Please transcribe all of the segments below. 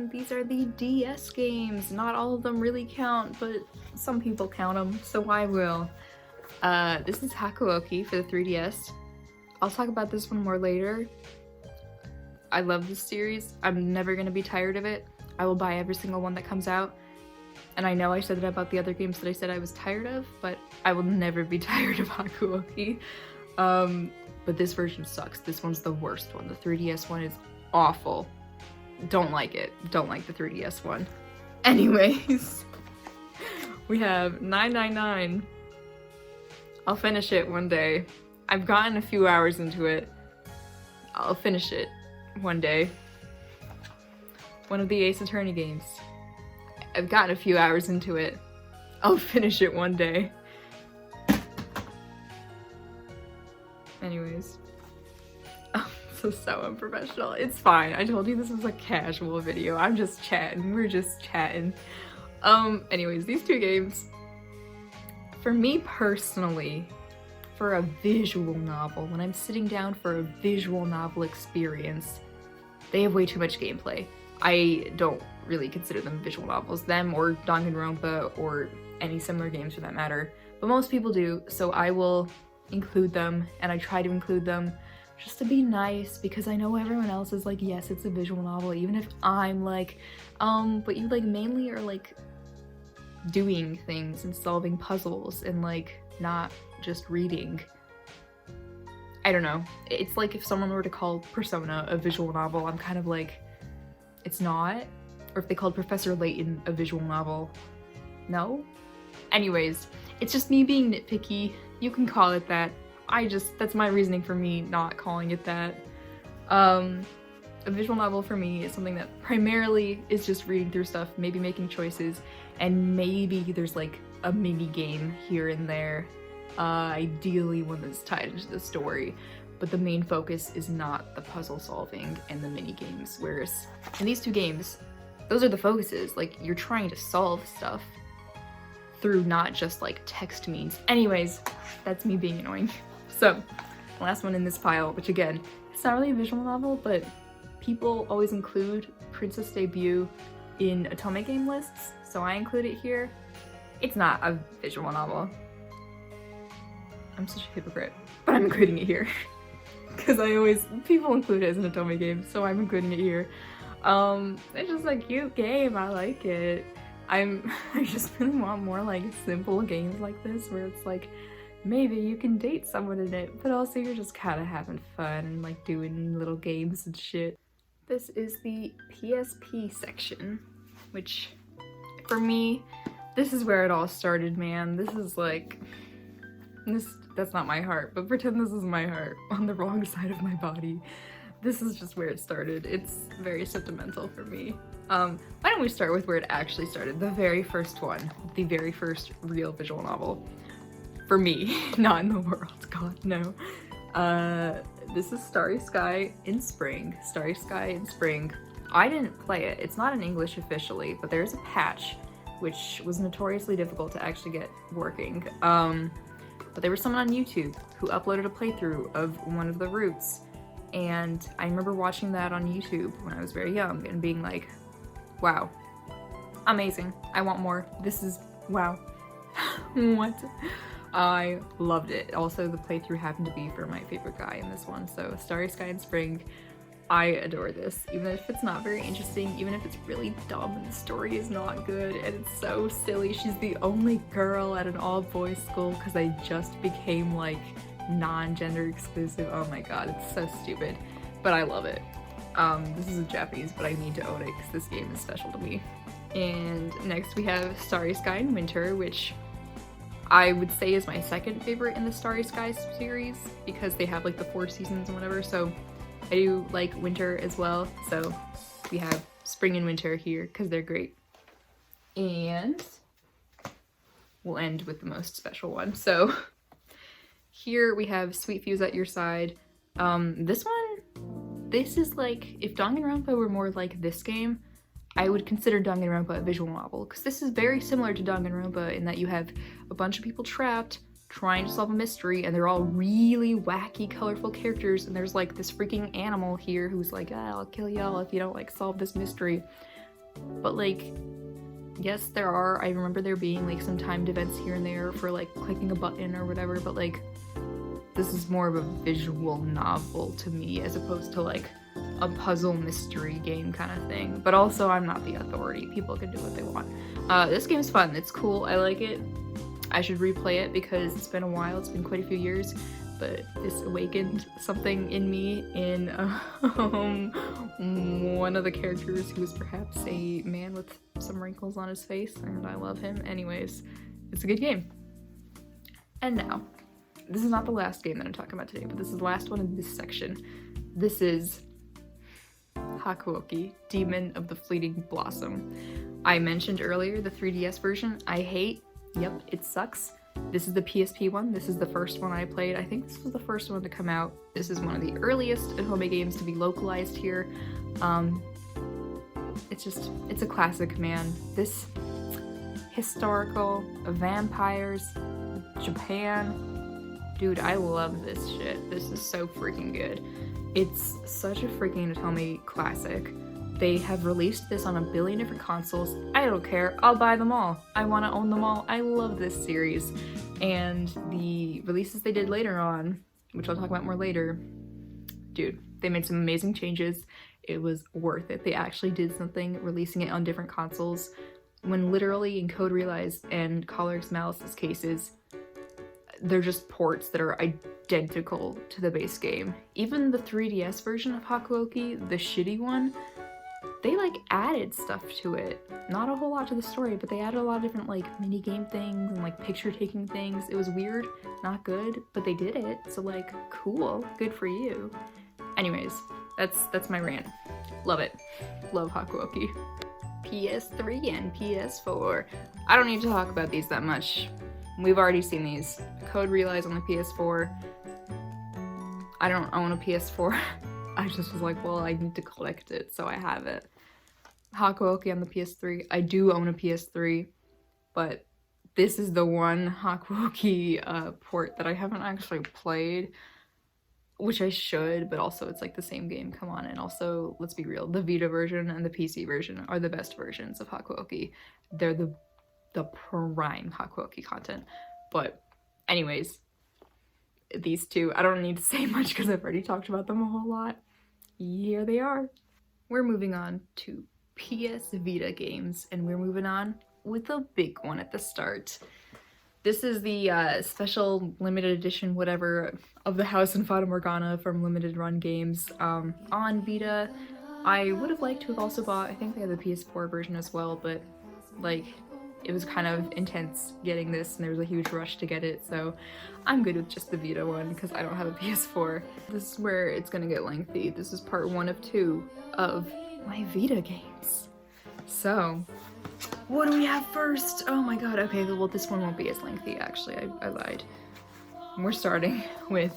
and these are the DS games. Not all of them really count, but some people count them, so I will. This is Hakuoki for the 3DS. I'll talk about this one more later. I love this series. I'm never gonna be tired of it. I will buy every single one that comes out. And I know I said that about the other games that I said I was tired of, but I will never be tired of Hakuoki. But this version sucks. This one's the worst one. The 3DS one is awful. Don't like it. Don't like the 3DS one. Anyways, we have 999. I'll finish it one day. I've gotten a few hours into it. I'll finish it one day. One of the Ace Attorney games. I've gotten a few hours into it. I'll finish it one day. Anyways. Oh, this is so unprofessional. It's fine. I told you this was a casual video. I'm just chatting. We're just chatting. Anyways, these two games, for me personally, for a visual novel, when I'm sitting down for a visual novel experience, they have way too much gameplay. I don't really consider them visual novels, them or Danganronpa or any similar games for that matter, but most people do, so I will include them, and I try to include them just to be nice, because I know everyone else is like, yes, it's a visual novel, even if I'm like, but you like mainly are like doing things and solving puzzles and like not just reading. I don't know. It's like if someone were to call Persona a visual novel, I'm kind of like, it's not. Or if they called Professor Layton a visual novel, no? Anyways, it's just me being nitpicky. You can call it that. That's my reasoning for me not calling it that. A visual novel for me is something that primarily is just reading through stuff, maybe making choices, and maybe there's like a mini game here and there. Ideally one that's tied into the story, but the main focus is not the puzzle solving and the mini games, whereas in these two games, those are the focuses. Like, you're trying to solve stuff through not just like text means. Anyways, that's me being annoying. So, last one in this pile, which again, it's not really a visual novel, but people always include Princess Debut in otome game lists, so I include it here. It's not a visual novel. I'm such a hypocrite, but I'm including it here. Because people include it as an otome game, so I'm including it here. It's just a cute game, I like it. I just really want more like simple games like this, where it's like, maybe you can date someone in it, but also you're just kind of having fun and like doing little games and shit. This is the PSP section, which for me, this is where it all started, man. This is like, that's not my heart, but pretend this is my heart on the wrong side of my body. This is just where it started. It's very sentimental for me. Why don't we start with where it actually started? The very first one, the very first real visual novel. For me, not in the world, God, no. This is Starry Sky in Spring. Starry Sky in Spring. I didn't play it. It's not in English officially, but there's a patch, which was notoriously difficult to actually get working. But there was someone on YouTube who uploaded a playthrough of one of the routes, and I remember watching that on YouTube when I was very young and being like, wow, amazing, I want more, this is, wow. What? I loved it. Also, the playthrough happened to be for my favorite guy in this one, so Starry Sky in Spring. I adore this, even if it's not very interesting, even if it's really dumb and the story is not good and it's so silly. She's the only girl at an all-boys school because they just became like non-gender exclusive. Oh my god, it's so stupid, but I love it. This is a Japanese, but I need to own it because this game is special to me. And next we have Starry Sky in Winter, which I would say is my second favorite in the Starry Sky series because they have like the 4 seasons and whatever, so I do like winter as well, so we have spring and winter here because they're great. And we'll end with the most special one. So here we have Sweet Fuse at Your Side. This is like, if Danganronpa were more like this game, I would consider Danganronpa a visual novel, because this is very similar to Danganronpa in that you have a bunch of people trapped trying to solve a mystery, and they're all really wacky, colorful characters, and there's like this freaking animal here who's like, ah, I'll kill y'all if you don't like solve this mystery. but like, yes, I remember there being like some timed events here and there for like clicking a button or whatever, but like, this is more of a visual novel to me as opposed to like a puzzle mystery game kind of thing. But also, I'm not the authority. People can do what they want. This game's fun. It's cool. I like it. I should replay it because it's been a while. It's been quite a few years. But this awakened something in me in one of the characters who is perhaps a man with some wrinkles on his face, and I love him. Anyways, it's a good game. And now, this is not the last game that I'm talking about today, but this is the last one in this section. This is Hakuoki, Demon of the Fleeting Blossom. I mentioned earlier the 3DS version. I hate. Yep, it sucks. This is the PSP one. This is the first one I played. I think this was the first one to come out. This is one of the earliest otome games to be localized here. It's a classic, man. This historical, vampires, Japan. Dude, I love this shit. This is so freaking good. It's such a freaking otome classic. They have released this on 1 billion different consoles. I don't care. I'll buy them all. I want to own them all. I love this series. And the releases they did later on, which I'll talk about more later, dude, they made some amazing changes. It was worth it. They actually did something, releasing it on different consoles, when literally in Code Realize and Color X Malice's cases, they're just ports that are identical to the base game. Even the 3DS version of Hakuoki, the shitty one, they like added stuff to it. Not a whole lot to the story, but they added a lot of different like mini game things and like picture taking things. It was weird, not good, but they did it. So like, cool, good for you. Anyways, that's my rant. Love it. Love Hakuoki. PS3 and PS4. I don't need to talk about these that much. We've already seen these. Code Realize on the PS4. I don't own a PS4. I just was like, well, I need to collect it, so I have it. Hakuoki on the PS3. I do own a PS3, but this is the one Hakuoki port that I haven't actually played, which I should, but also it's like the same game, come on. And also, let's be real, the Vita version and the PC version are the best versions of Hakuoki. They're the prime Hakuoki content. But anyways, these two, I don't need to say much because I've already talked about them a whole lot. Here they are. We're moving on to PS Vita games, and we're moving on with a big one at the start. This is the special limited edition whatever of the House and Fata Morgana from Limited Run Games on Vita. I would have liked to have also bought, I think they had the PS4 version as well, but like, it was kind of intense getting this and there was a huge rush to get it, so I'm good with just the Vita one because I don't have a PS4. This is where it's gonna get lengthy. This is part 1 of 2 of my Vita games. So, what do we have first? Oh my god, okay, well this one won't be as lengthy actually, I lied. We're starting with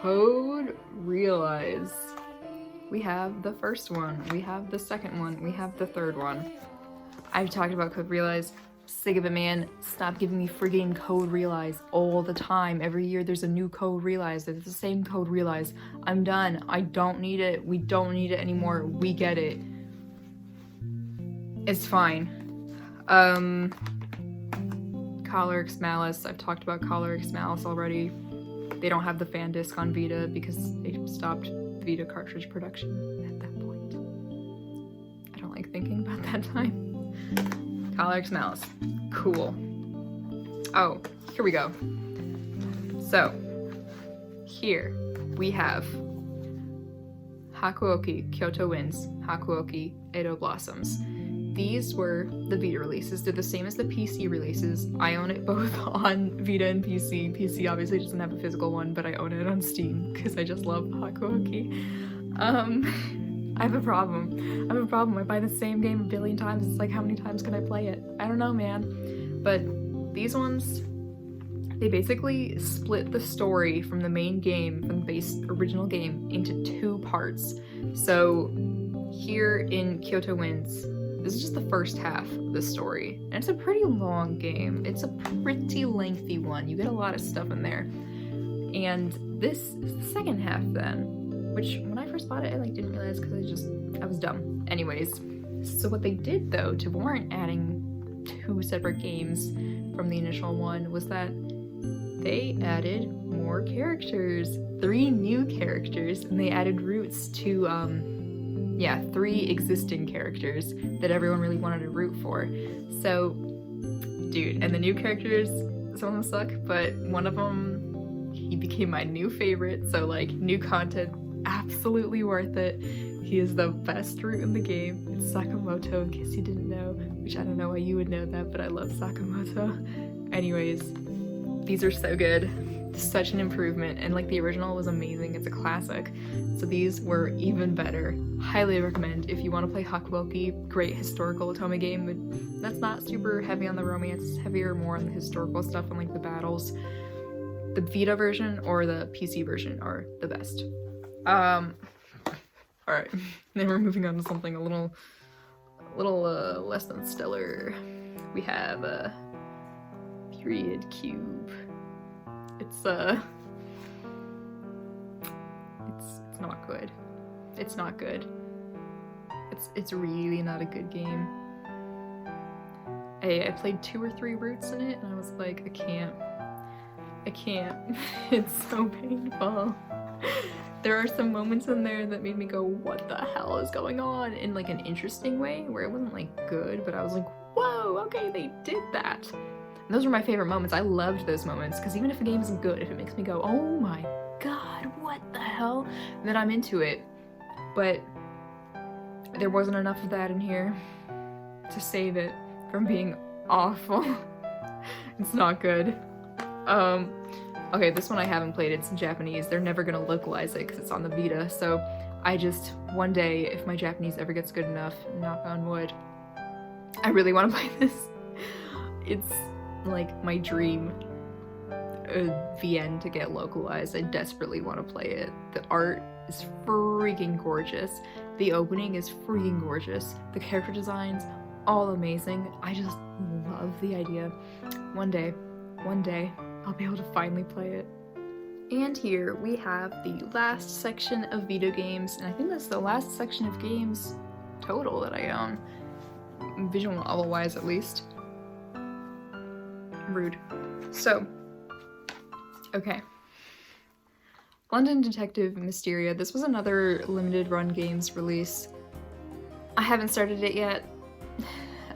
Code Realize. We have the first one, we have the second one, we have the third one. I've talked about Code Realize. Sick of it, man. Stop giving me friggin' Code Realize all the time. Every year there's a new Code Realize. It's the same Code Realize. I'm done. I don't need it. We don't need it anymore. We get it. It's fine. Color X Malice. I've talked about Color X Malice already. They don't have the fan disc on Vita because they stopped Vita cartridge production at that point. I don't like thinking about that time. Color X Malice. Cool. Oh, here we go. So, here we have Hakuoki, Kyoto Winds, Hakuoki, Edo Blossoms. These were the Vita releases. They're the same as the PC releases. I own it both on Vita and PC. PC obviously doesn't have a physical one, but I own it on Steam because I just love Hakuoki. I have a problem. I buy the same game 1 billion times. It's like, how many times can I play it? I don't know, man. But these ones, they basically split the story from the main game, from the base original game, into 2 parts. So here in Kyoto Winds, this is just the first half of the story. And it's a pretty long game. It's a pretty lengthy one. You get a lot of stuff in there. And this is the second half then, which when I first first bought it, I like didn't realize because I was dumb. Anyways, so what they did though to warrant adding 2 separate games from the initial one was that they added more characters, 3 new characters, and they added routes to 3 existing characters that everyone really wanted to root for. So, dude, and the new characters, some of them suck, but one of them, he became my new favorite, so like, new content, absolutely worth it. He is the best route in the game. It's Sakamoto, in case you didn't know, which I don't know why you would know that, but I love Sakamoto. Anyways, these are so good. Such an improvement, and like the original was amazing. It's a classic, so these were even better. Highly recommend if you want to play Hakuoki. Great historical otome game that's not super heavy on the romance, heavier more on the historical stuff and like the battles. The Vita version or the PC version are the best. Alright, then we're moving on to something a little less than stellar. We have Period Cube. It's not good. It's not good. It's really not a good game. I played 2 or 3 routes in it and I was like, I can't. It's so painful. There are some moments in there that made me go, what the hell is going on? In like an interesting way, where it wasn't like good, but I was like, whoa, okay, they did that. And those were my favorite moments. I loved those moments, because even if a game isn't good, if it makes me go, oh my god, what the hell, then I'm into it. But there wasn't enough of that in here to save it from being awful. It's not good. Okay, this one I haven't played. It's in Japanese. They're never gonna localize it because it's on the Vita, so I just, one day, if my Japanese ever gets good enough, knock on wood, I really want to play this. It's like my dream VN to get localized. I desperately want to play it. The art is freaking gorgeous. The opening is freaking gorgeous. The character designs, all amazing. I just love the idea. One day, I'll be able to finally play it. And here we have the last section of Vita games, and I think that's the last section of games total that I own. Visual novel wise, at least. Rude. So, okay. London Detective Mysteria. This was another limited run games release. I haven't started it yet.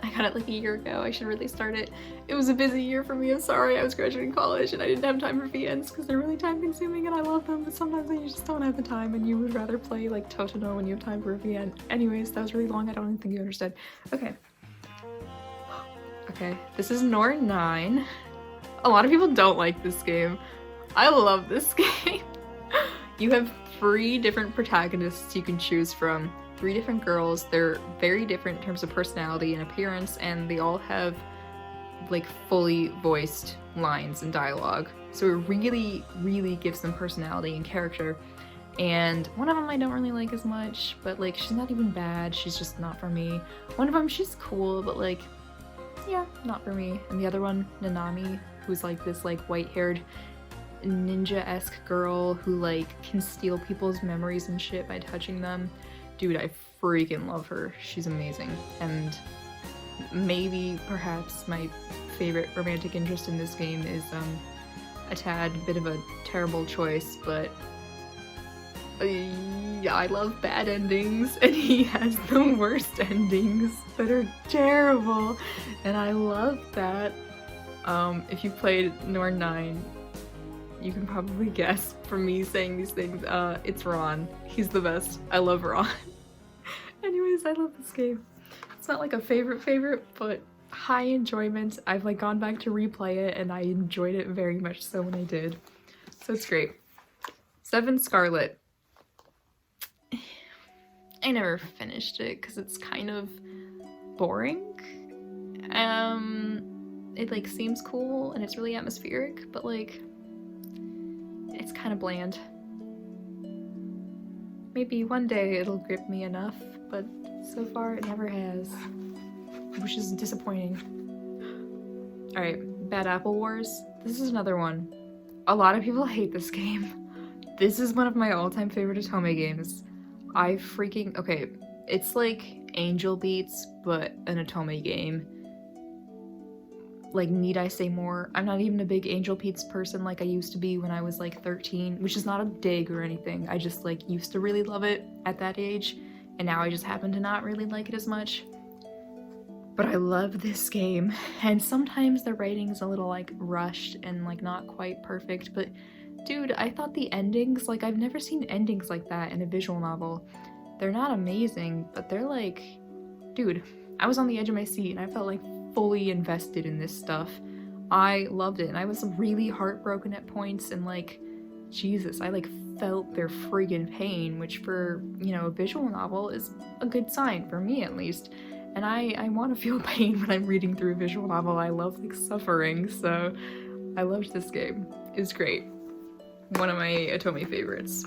I got it like a year ago. I should really start it. It was a busy year for me. I'm sorry. I was graduating college and I didn't have time for VNs because they're really time consuming and I love them, but sometimes you just don't have the time and you would rather play like Totino when you have time for a VN. Anyways, that was really long. I don't even think you understood. Okay. Okay, this is Nor 9. A lot of people don't like this game. I love this game. You have 3 different protagonists you can choose from. 3 different girls. They're very different in terms of personality and appearance, and they all have like fully voiced lines and dialogue. So it really, really gives them personality and character. And one of them I don't really like as much, but like she's not even bad. She's just not for me. One of them, she's cool, but like, yeah, not for me. And the other one, Nanami, who's like this like white-haired ninja-esque girl who like can steal people's memories and shit by touching them. Dude, I freaking love her. She's amazing. And maybe, perhaps, my favorite romantic interest in this game is a tad bit of a terrible choice, but I love bad endings, and he has the worst endings that are terrible, and I love that. If you played Nor 9, you can probably guess from me saying these things, it's Ron. He's the best. I love Ron. Anyways, I love this game. It's not like a favorite, but high enjoyment. I've like gone back to replay it and I enjoyed it very much so when I did. So it's great. 7 Scarlet. I never finished it because it's kind of boring. It like seems cool and it's really atmospheric, but like it's kind of bland. Maybe one day it'll grip me enough, but so far it never has, which is disappointing. Alright, Bad Apple Wars. This is another one. A lot of people hate this game. This is one of my all-time favorite otome games. Okay, it's like Angel Beats, but an otome game. Like, need I say more? I'm not even a big Angel Beats person like I used to be when I was like 13, which is not a dig or anything. I just like used to really love it at that age, and now I just happen to not really like it as much. But I love this game, and sometimes the writing's a little like rushed and like not quite perfect, but dude, I thought the endings, like I've never seen endings like that in a visual novel. They're not amazing, but they're like, dude, I was on the edge of my seat and I felt like fully invested in this stuff. I loved it, and I was really heartbroken at points, and like, Jesus, I like felt their friggin' pain, which for, you know, a visual novel is a good sign, for me at least. And I want to feel pain when I'm reading through a visual novel. I love like suffering, so I loved this game. It was great. One of my otome favorites.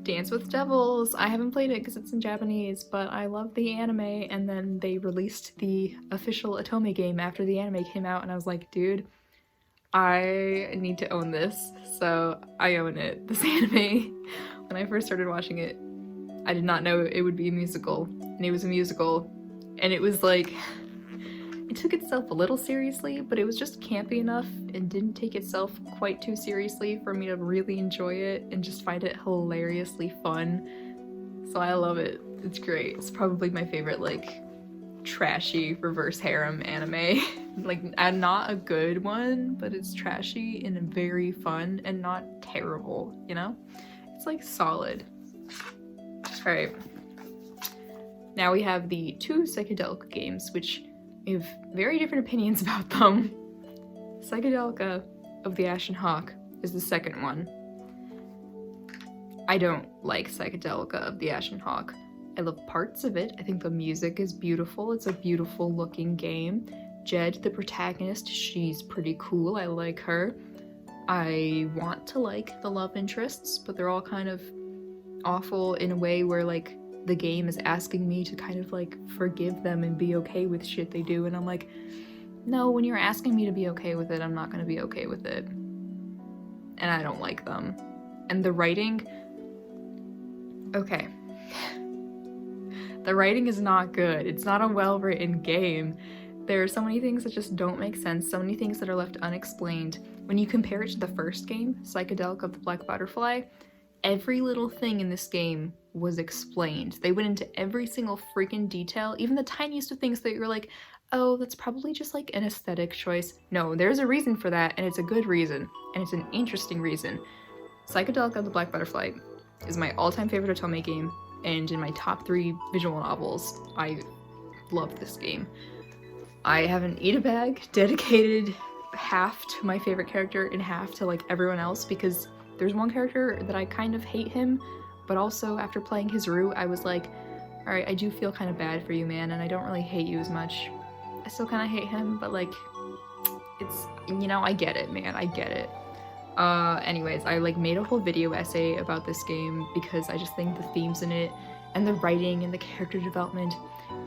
Dance with Devils. I haven't played it because it's in Japanese, but I love the anime, and then they released the official otome game after the anime came out, and I was like, dude, I need to own this. So I own it. This anime, when I first started watching it, I did not know it would be a musical, and it was a musical, and it was like, it took itself a little seriously, but it was just campy enough and didn't take itself quite too seriously for me to really enjoy it and just find it hilariously fun. So I love it. It's great. It's probably my favorite like trashy reverse harem anime. Like, not a good one, but it's trashy and very fun and not terrible, you know? It's like solid. Alright. Now we have the two psychedelic games, which I have very different opinions about them. Psychedelica of the Ashen Hawk is the second one. I don't like Psychedelica of the Ashen Hawk. I love parts of it. I think the music is beautiful. It's a beautiful looking game. Jed, the protagonist, she's pretty cool. I like her. I want to like the love interests, but they're all kind of awful in a way where like the game is asking me to kind of like forgive them and be okay with shit they do, and I'm like, no, when you're asking me to be okay with it, I'm not gonna be okay with it. And I don't like them. And the writing, okay. The writing is not good. It's not a well-written game. There are so many things that just don't make sense, so many things that are left unexplained. When you compare it to the first game, Psychedelic of the Black Butterfly, every little thing in this game was explained. They went into every single freaking detail, even the tiniest of things that you're like, oh, that's probably just like an aesthetic choice. No, there's a reason for that, and it's a good reason, and it's an interesting reason. Psychedelic of the Black Butterfly is my all-time favorite otome game, and in my top 3 visual novels. I love this game. I have an eat a bag dedicated half to my favorite character and half to like everyone else, because there's one character that I kind of hate him, but also after playing his route, I was like, alright, I do feel kind of bad for you, man, and I don't really hate you as much. I still kind of hate him, but like, it's, you know, I get it, man, I get it. Anyways, I like made a whole video essay about this game because I just think the themes in it and the writing and the character development,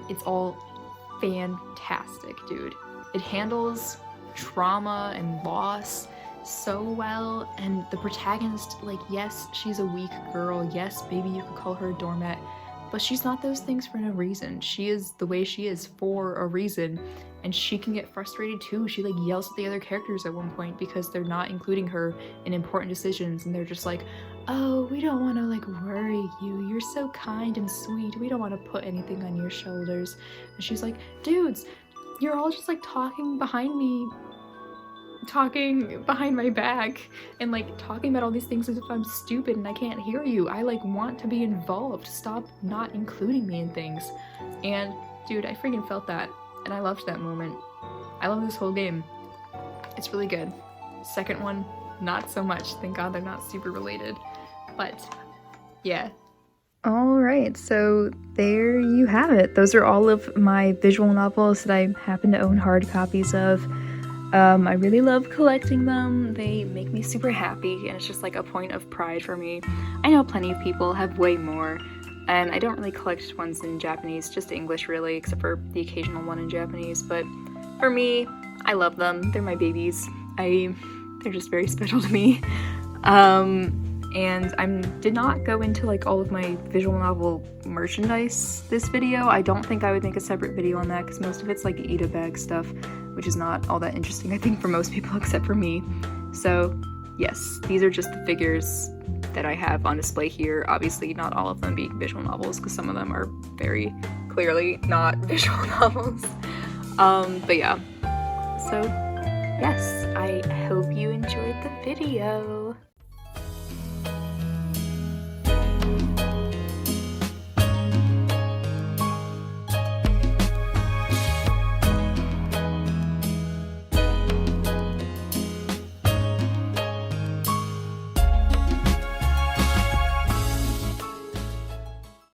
it's all fantastic, dude. It handles trauma and loss so well, and the protagonist, like, yes, she's a weak girl, yes, maybe you could call her a doormat, but she's not those things for no reason. She is the way she is for a reason, and she can get frustrated too. She like yells at the other characters at one point because they're not including her in important decisions, and they're just like, oh, we don't want to like worry you, you're so kind and sweet, we don't want to put anything on your shoulders. And she's like, dudes, you're all just like talking behind my back and like talking about all these things as if I'm stupid and I can't hear you. I like want to be involved. Stop not including me in things. And dude, I freaking felt that, and I loved that moment. I love this whole game. It's really good. Second one, not so much. Thank God they're not super related. But yeah. Alright, so there you have it. Those are all of my visual novels that I happen to own hard copies of. I really love collecting them. They make me super happy, and it's just like a point of pride for me. I know plenty of people have way more, and I don't really collect ones in Japanese, just English really, except for the occasional one in Japanese, but for me, I love them. They're my babies. They're just very special to me. And I did not go into like all of my visual novel merchandise this video. I don't think I would make a separate video on that because most of it's like teedle.bug stuff, which is not all that interesting I think for most people except for me. So yes, these are just the figures that I have on display here. Obviously not all of them being visual novels because some of them are very clearly not visual novels. But yeah, so yes, I hope you enjoyed the video.